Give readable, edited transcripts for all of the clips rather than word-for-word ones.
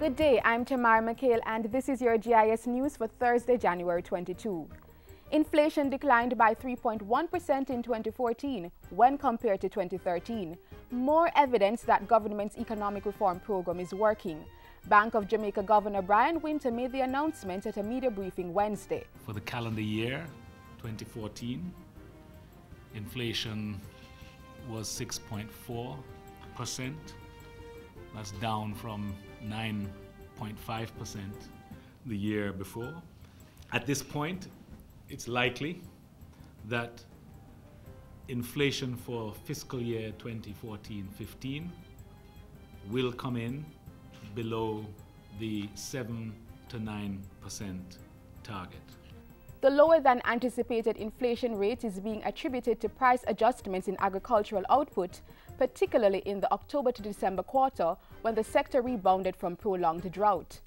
Good day, I'm Tamara McHale and this is your JIS news for Thursday, January 22. Inflation declined by 3.1% in 2014 when compared to 2013. More evidence that government's economic reform program is working. Bank of Jamaica Governor Brian Winter made the announcement at a media briefing Wednesday. For the calendar year 2014, inflation was 6.4%. That's down from 9.5% the year before. At this point, it's likely that inflation for fiscal year 2014-15 will come in below the 7 to 9% target. The lower than anticipated inflation rate is being attributed to price adjustments in agricultural output, particularly in the October to December quarter when the sector rebounded from prolonged drought.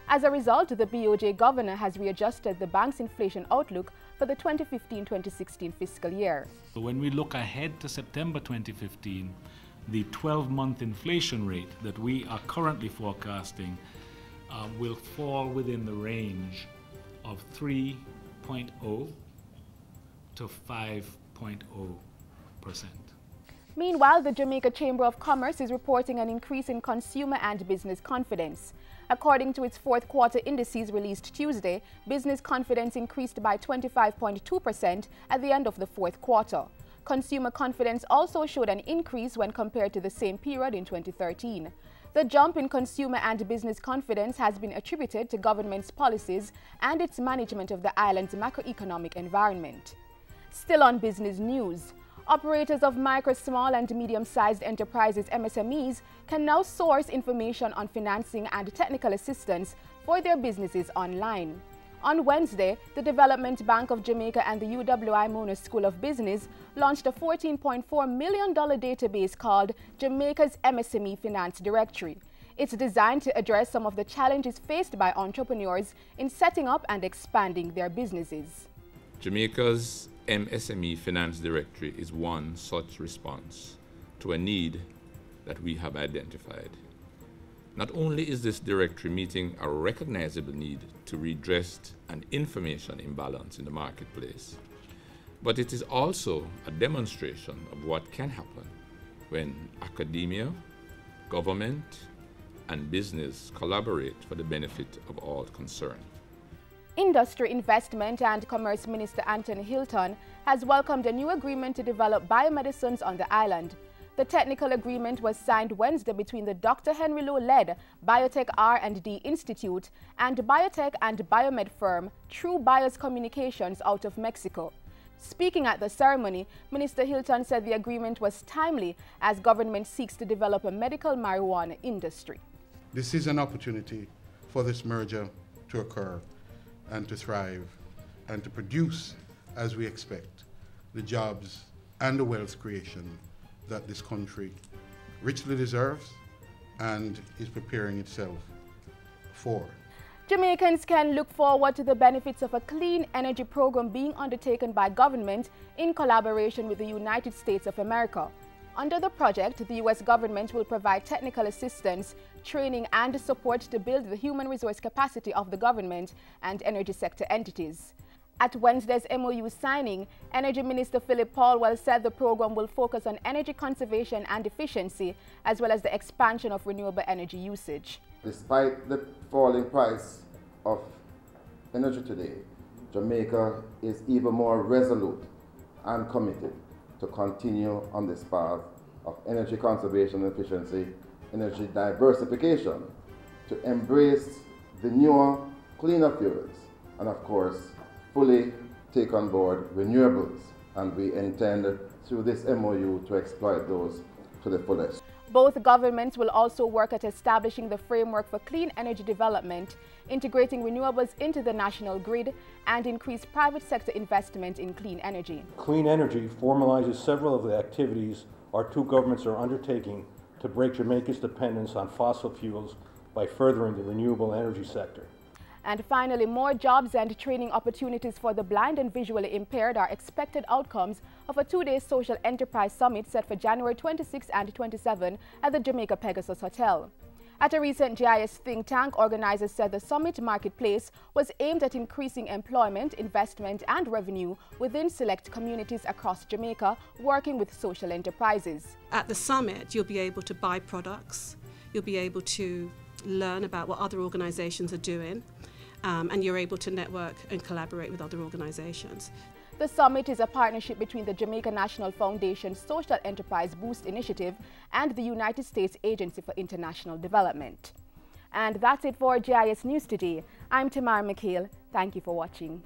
As a result, the BOJ governor has readjusted the bank's inflation outlook for the 2015-2016 fiscal year. So when we look ahead to September 2015, the 12-month inflation rate that we are currently forecasting will fall within the range of 3.0 to 5.0%. Meanwhile, the Jamaica Chamber of Commerce is reporting an increase in consumer and business confidence. According to its fourth quarter indices released Tuesday, business confidence increased by 25.2% at the end of the fourth quarter. Consumer confidence also showed an increase when compared to the same period in 2013. The jump in consumer and business confidence has been attributed to government's policies and its management of the island's macroeconomic environment. Still on business news, operators of micro, small and medium-sized enterprises (MSMEs) can now source information on financing and technical assistance for their businesses online. On Wednesday, the Development Bank of Jamaica and the UWI Mona School of Business launched a $14.4 million database called Jamaica's MSME Finance Directory. It's designed to address some of the challenges faced by entrepreneurs in setting up and expanding their businesses. Jamaica's MSME Finance Directory is one such response to a need that we have identified. Not only is this directory meeting a recognizable need to redress an information imbalance in the marketplace, but it is also a demonstration of what can happen when academia, government, and business collaborate for the benefit of all concerned. Industry, Investment and Commerce Minister Anthony Hilton has welcomed a new agreement to develop biomedicines on the island. The technical agreement was signed Wednesday between the Dr. Henry Lowe-led Biotech R&D Institute and biotech and biomed firm True Bios Communications out of Mexico. Speaking at the ceremony, Minister Hilton said the agreement was timely as government seeks to develop a medical marijuana industry. This is an opportunity for this merger to occur and to thrive and to produce, as we expect, the jobs and the wealth creation that this country richly deserves and is preparing itself for. Jamaicans can look forward to the benefits of a clean energy program being undertaken by government in collaboration with the United States of America. Under the project, the U.S. government will provide technical assistance, training and support to build the human resource capacity of the government and energy sector entities. At Wednesday's MOU signing, Energy Minister Philip Paulwell said the program will focus on energy conservation and efficiency, as well as the expansion of renewable energy usage. Despite the falling price of energy today, Jamaica is even more resolute and committed to continue on this path of energy conservation and efficiency, energy diversification, to embrace the newer, cleaner fuels, and of course, fully take on board renewables. And we intend through this MOU to exploit those to the fullest. Both governments will also work at establishing the framework for clean energy development, integrating renewables into the national grid, and increase private sector investment in clean energy. Clean energy formalizes several of the activities our two governments are undertaking to break Jamaica's dependence on fossil fuels by furthering the renewable energy sector. And finally, more jobs and training opportunities for the blind and visually impaired are expected outcomes of a two-day social enterprise summit set for January 26 and 27 at the Jamaica Pegasus Hotel. At a recent JIS think tank, organizers said the summit marketplace was aimed at increasing employment, investment and revenue within select communities across Jamaica, working with social enterprises. At the summit, you'll be able to buy products, you'll be able to learn about what other organizations are doing, and you're able to network and collaborate with other organizations. The summit is a partnership between the Jamaica National Foundation's Social Enterprise Boost Initiative and the United States Agency for International Development. And that's it for JIS News today. I'm Tamara McHale. Thank you for watching.